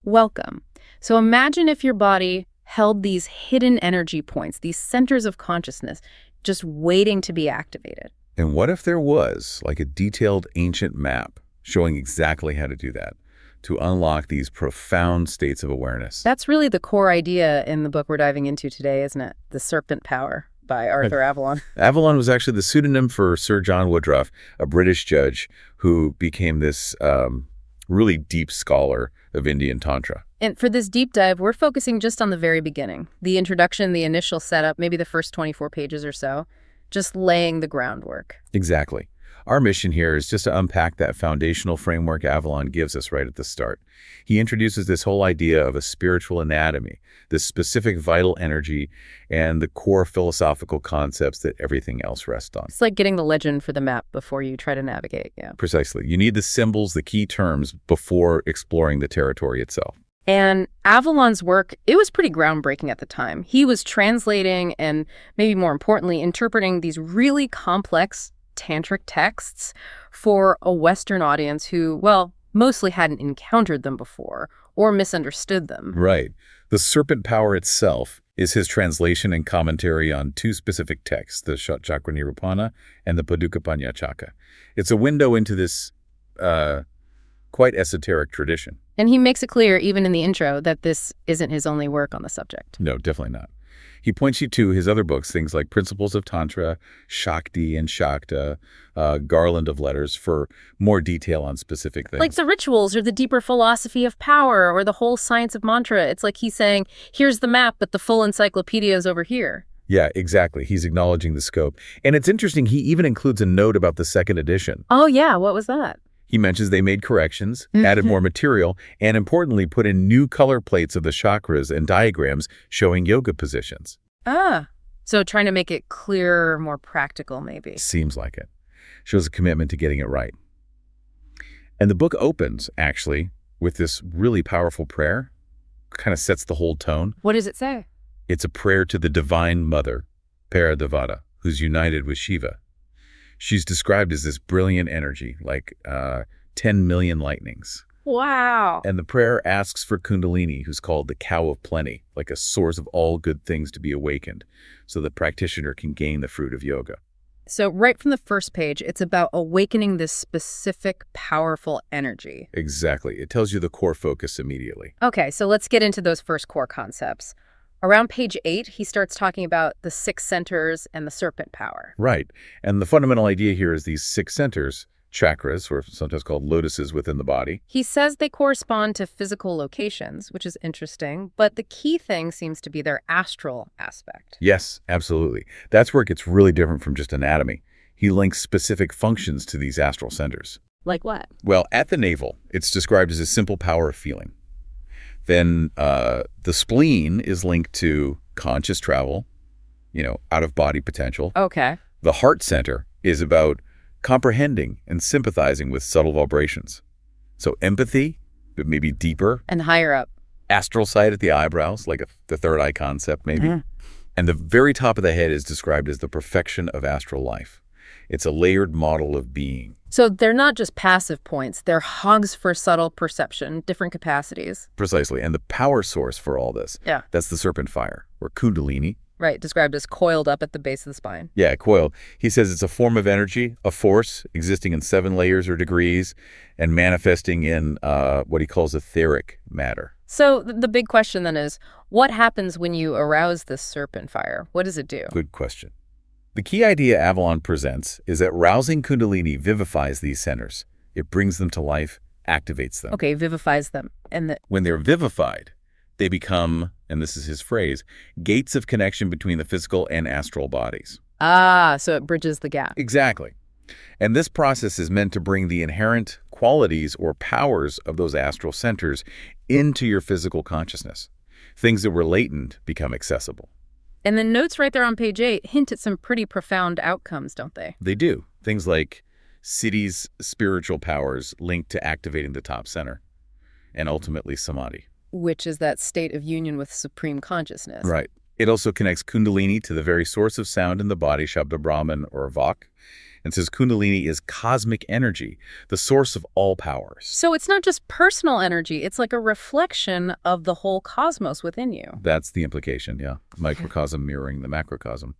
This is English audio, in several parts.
Welcome. So imagine if your body held these hidden energy points, these centers of consciousness, just waiting to be activated. And what if there was like a detailed ancient map showing exactly how to do that, to unlock these profound states of awareness? That's really the core idea in the book we're diving into today, isn't it? The Serpent Power by Arthur Avalon. Avalon was actually the pseudonym for Sir John Woodroffe, a British judge who became this really deep scholar of Indian Tantra. And for this deep dive, we're focusing just on the very beginning. The introduction, the initial setup, maybe the first 24 pages or so, just laying the groundwork. Exactly. Our mission here is just to unpack that foundational framework Avalon gives us right at the start. He introduces this whole idea of a spiritual anatomy, this specific vital energy, and the core philosophical concepts that everything else rests on. It's like getting the legend for the map before you try to navigate, yeah. Precisely. You need the symbols, the key terms, before exploring the territory itself. And Avalon's work, it was pretty groundbreaking at the time. He was translating and, maybe more importantly, interpreting these really complex tantric texts for a Western audience who, well, mostly hadn't encountered them before or misunderstood them. Right. The Serpent Power itself is his translation and commentary on two specific texts, the Ṣaṭcakra and the Padukapanya. It's a window into this quite esoteric tradition. And he makes it clear, even in the intro, that this isn't his only work on the subject. No, definitely not. He points you to his other books, things like Principles of Tantra, Shakti and Shakta, Garland of Letters, for more detail on specific things. Like the rituals or the deeper philosophy of power or the whole science of mantra. It's like he's saying, here's the map, but the full encyclopedia is over here. Yeah, exactly. He's acknowledging the scope. And it's interesting, he even includes a note about the second edition. Oh, yeah. What was that? He mentions they made corrections, added more material, and importantly, put in new color plates of the chakras and diagrams showing yoga positions. Ah, so trying to make it clearer, more practical, maybe. Seems like it. Shows a commitment to getting it right. And the book opens, actually, with this really powerful prayer. Kind of sets the whole tone. What does it say? It's a prayer to the Divine Mother, Paradevata, who's united with Shiva. She's described as this brilliant energy, like 10 million lightnings. Wow. And the prayer asks for Kuṇḍalinī, who's called the cow of plenty, like a source of all good things to be awakened, so the practitioner can gain the fruit of yoga. So right from the first page, it's about awakening this specific, powerful energy. Exactly. It tells you the core focus immediately. Okay, so let's get into those first core concepts. Around page 8, he starts talking about the 6 centers and the serpent power. Right. And the fundamental idea here is these 6 centers, chakras, or sometimes called lotuses within the body. He says they correspond to physical locations, which is interesting, but the key thing seems to be their astral aspect. Yes, absolutely. That's where it gets really different from just anatomy. He links specific functions to these astral centers. Like what? Well, at the navel, it's described as a simple power of feeling. Then the spleen is linked to conscious travel, out-of-body potential. Okay. The heart center is about comprehending and sympathizing with subtle vibrations. So empathy, but maybe deeper. And higher up. Astral sight at the eyebrows, like the third eye concept, maybe. And the very top of the head is described as the perfection of astral life. It's a layered model of being. So they're not just passive points. They're hogs for subtle perception, different capacities. Precisely. And the power source for all this, that's the serpent fire, or Kuṇḍalinī. Right, described as coiled up at the base of the spine. Yeah, coiled. He says it's a form of energy, a force existing in 7 layers or degrees and manifesting in what he calls etheric matter. So the big question then is, what happens when you arouse this serpent fire? What does it do? Good question. The key idea Avalon presents is that rousing Kuṇḍalinī vivifies these centers. It brings them to life, activates them. Okay, vivifies them. And when they're vivified, they become, and this is his phrase, gates of connection between the physical and astral bodies. Ah, so it bridges the gap. Exactly. And this process is meant to bring the inherent qualities or powers of those astral centers into your physical consciousness. Things that were latent become accessible. And the notes right there on page 8 hint at some pretty profound outcomes, don't they? They do. Things like Siddhi's spiritual powers linked to activating the top center, and ultimately samadhi. Which is that state of union with supreme consciousness. Right. It also connects Kuṇḍalinī to the very source of sound in the body, Shabda Brahman or Vak, and says Kuṇḍalinī is cosmic energy, the source of all powers. So it's not just personal energy, it's like a reflection of the whole cosmos within you. That's the implication, yeah. Microcosm mirroring the macrocosm.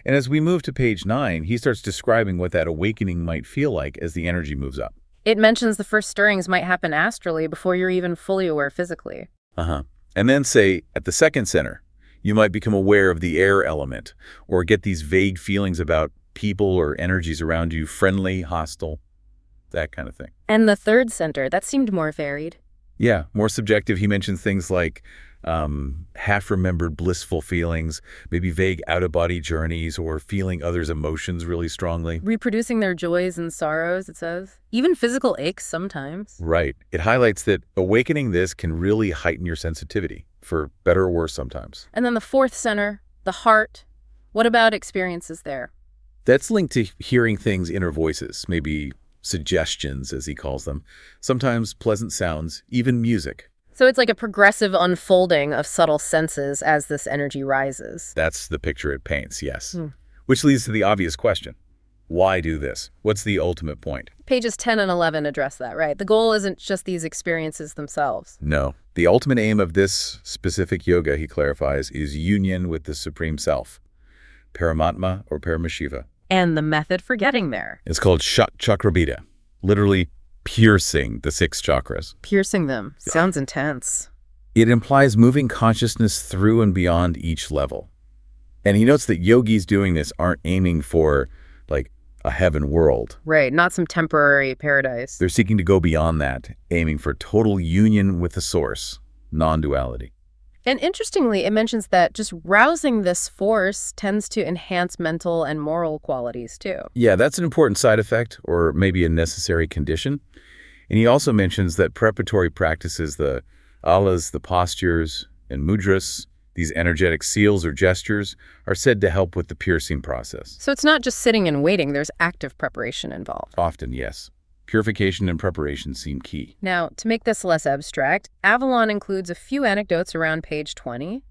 And as we move to page 9, he starts describing what that awakening might feel like as the energy moves up. It mentions the first stirrings might happen astrally before you're even fully aware physically. And then say, at the second center, you might become aware of the air element, or get these vague feelings about people or energies around you, friendly, hostile, that kind of thing. And the third center, that seemed more varied. Yeah, more subjective. He mentions things like half-remembered blissful feelings, maybe vague out-of-body journeys, or feeling others' emotions really strongly. Reproducing their joys and sorrows, it says. Even physical aches sometimes. Right. It highlights that awakening this can really heighten your sensitivity, for better or worse sometimes. And then the fourth center, the heart. What about experiences there? That's linked to hearing things, inner voices, maybe suggestions, as he calls them, sometimes pleasant sounds, even music. So it's like a progressive unfolding of subtle senses as this energy rises. That's the picture it paints, yes. Which leads to the obvious question. Why do this? What's the ultimate point? Pages 10 and 11 address that, right? The goal isn't just these experiences themselves. No. The ultimate aim of this specific yoga, he clarifies, is union with the Supreme Self, Paramatma or Paramashiva. And the method for getting there. It's called Ṣaṭcakra, literally piercing the 6 chakras. Piercing them. Sounds intense. It implies moving consciousness through and beyond each level. And he notes that yogis doing this aren't aiming for, like, a heaven world. Right, not some temporary paradise. They're seeking to go beyond that, aiming for total union with the source, non-duality. And interestingly, it mentions that just rousing this force tends to enhance mental and moral qualities, too. Yeah, that's an important side effect, or maybe a necessary condition. And he also mentions that preparatory practices, the alas, the postures, and mudras, these energetic seals or gestures, are said to help with the piercing process. So it's not just sitting and waiting, there's active preparation involved. Often, yes. Purification and preparation seem key. Now, to make this less abstract, Avalon includes a few anecdotes around page 20,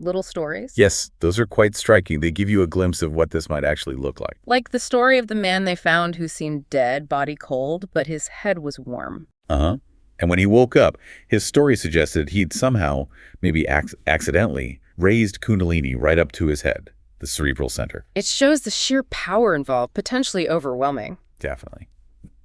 little stories. Yes, those are quite striking. They give you a glimpse of what this might actually look like. Like the story of the man they found who seemed dead, body cold, but his head was warm. And when he woke up, his story suggested he'd somehow, maybe accidentally, raised Kuṇḍalinī right up to his head, the cerebral center. It shows the sheer power involved, potentially overwhelming. Definitely.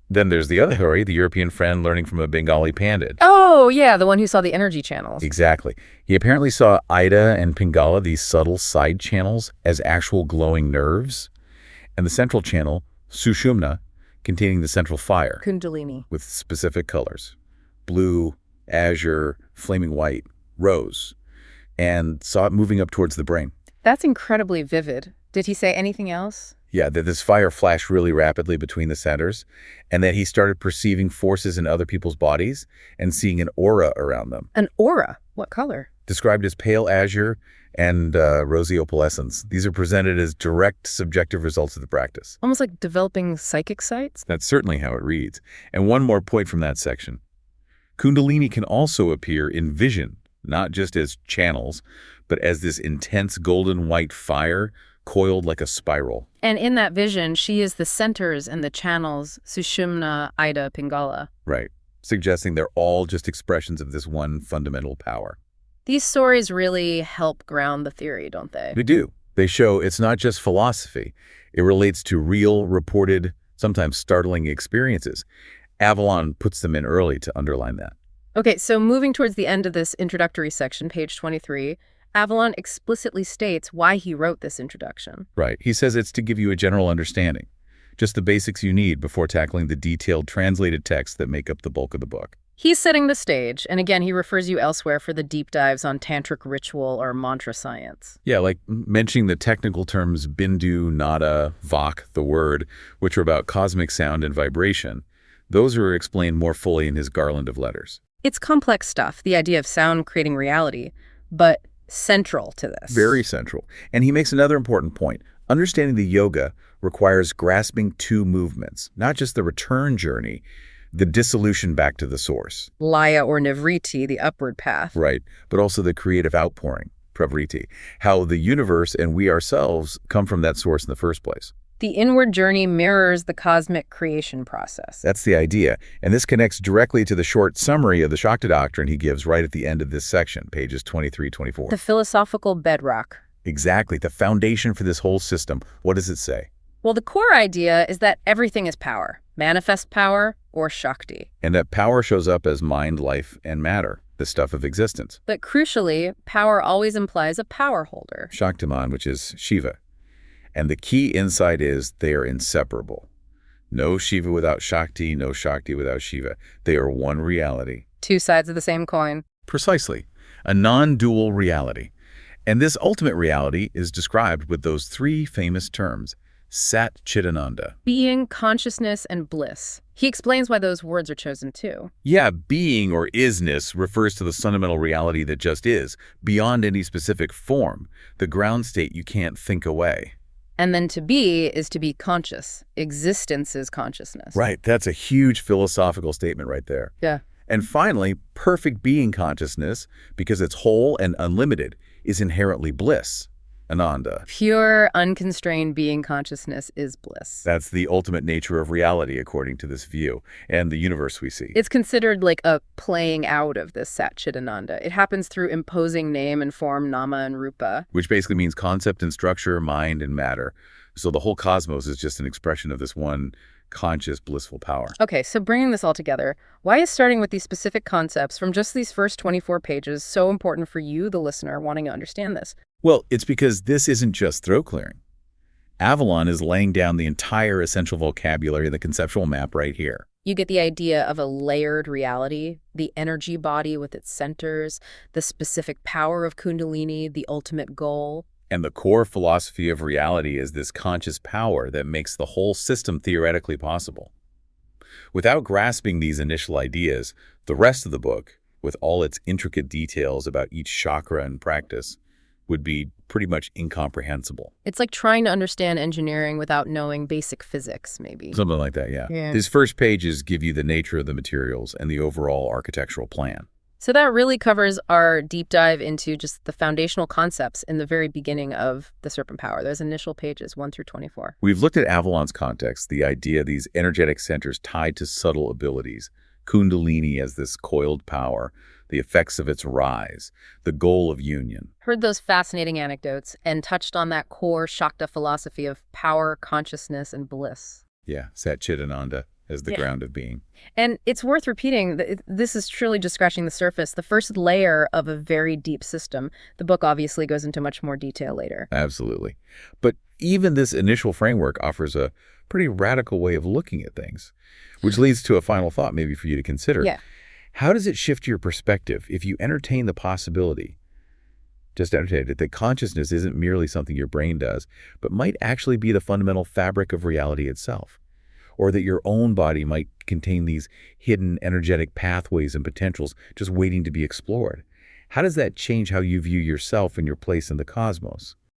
Then there's the other story, the European friend learning from a Bengali pandit. Oh, yeah, the one who saw the energy channels. Exactly. He apparently saw Ida and Piṅgalā, these subtle side channels, as actual glowing nerves, and the central channel, Suṣumnā, containing the central fire. Kuṇḍalinī. With specific colors. Blue, azure, flaming white, rose, and saw it moving up towards the brain. That's incredibly vivid. Did he say anything else? Yeah, that this fire flashed really rapidly between the centers, and that he started perceiving forces in other people's bodies and seeing an aura around them. An aura? What color? Described as pale azure and rosy opalescence. These are presented as direct subjective results of the practice. Almost like developing psychic sites? That's certainly how it reads. And one more point from that section. Kuṇḍalinī can also appear in vision, not just as channels, but as this intense golden white fire coiled like a spiral. And in that vision, she is the centers and the channels, Suṣumnā, Ida, Piṅgalā. Right, suggesting they're all just expressions of this one fundamental power. These stories really help ground the theory, don't they? They do. They show it's not just philosophy. It relates to real, reported, sometimes startling experiences. Avalon puts them in early to underline that. Okay, so moving towards the end of this introductory section, page 23, Avalon explicitly states why he wrote this introduction. Right. He says it's to give you a general understanding, just the basics you need before tackling the detailed translated texts that make up the bulk of the book. He's setting the stage, and again, he refers you elsewhere for the deep dives on tantric ritual or mantra science. Yeah, like mentioning the technical terms bindu, nada, vak, the word, which are about cosmic sound and vibration. Those are explained more fully in his garland of letters. It's complex stuff, the idea of sound creating reality, but central to this. Very central. And he makes another important point. Understanding the yoga requires grasping two movements, not just the return journey, the dissolution back to the source. Laya or nivriti, the upward path. Right, but also the creative outpouring, pravriti, how the universe and we ourselves come from that source in the first place. The inward journey mirrors the cosmic creation process. That's the idea. And this connects directly to the short summary of the Shakti doctrine he gives right at the end of this section, pages 23-24. The philosophical bedrock. Exactly. The foundation for this whole system. What does it say? Well, the core idea is that everything is power, manifest power or Shakti. And that power shows up as mind, life, and matter, the stuff of existence. But crucially, power always implies a power holder. Shaktiman, which is Shiva. And the key insight is they are inseparable. No Shiva without Shakti, no Shakti without Shiva. They are one reality. Two sides of the same coin. Precisely. A non-dual reality. And this ultimate reality is described with those three famous terms, Sat Chidananda. Being, consciousness, and bliss. He explains why those words are chosen too. Yeah, being or isness refers to the fundamental reality that just is, beyond any specific form, the ground state you can't think away. And then to be is to be conscious. Existence is consciousness. Right, that's a huge philosophical statement right there. Yeah. And finally, perfect being consciousness, because it's whole and unlimited, is inherently bliss. Ananda. Pure, unconstrained being consciousness is bliss. That's the ultimate nature of reality, according to this view, and the universe we see. It's considered like a playing out of this Sat Chidananda. It happens through imposing name and form, nama and rupa. Which basically means concept and structure, mind and matter. So the whole cosmos is just an expression of this one conscious, blissful power. Okay, so bringing this all together, why is starting with these specific concepts from just these first 24 pages so important for you, the listener, wanting to understand this? Well, it's because this isn't just throat clearing. Avalon is laying down the entire essential vocabulary, the conceptual map right here. You get the idea of a layered reality, the energy body with its centers, the specific power of Kuṇḍalinī, the ultimate goal. And the core philosophy of reality is this conscious power that makes the whole system theoretically possible. Without grasping these initial ideas, the rest of the book, with all its intricate details about each chakra and practice, would be pretty much incomprehensible. It's like trying to understand engineering without knowing basic physics, maybe. Something like that, yeah. These first pages give you the nature of the materials and the overall architectural plan. So that really covers our deep dive into just the foundational concepts in the very beginning of the Serpent Power, those initial pages, 1-24. We've looked at Avalon's context, the idea of these energetic centers tied to subtle abilities, Kuṇḍalinī as this coiled power, the effects of its rise, the goal of union. Heard those fascinating anecdotes and touched on that core Shakta philosophy of power, consciousness, and bliss. Yeah, Sat Chidananda as the ground of being. And it's worth repeating that this is truly just scratching the surface, the first layer of a very deep system. The book obviously goes into much more detail later. Absolutely. But even this initial framework offers a pretty radical way of looking at things, which leads to a final thought maybe for you to consider. Yeah. How does it shift your perspective if you entertain the possibility, just entertain it, that consciousness isn't merely something your brain does, but might actually be the fundamental fabric of reality itself? Or that your own body might contain these hidden energetic pathways and potentials just waiting to be explored? How does that change how you view yourself and your place in the cosmos?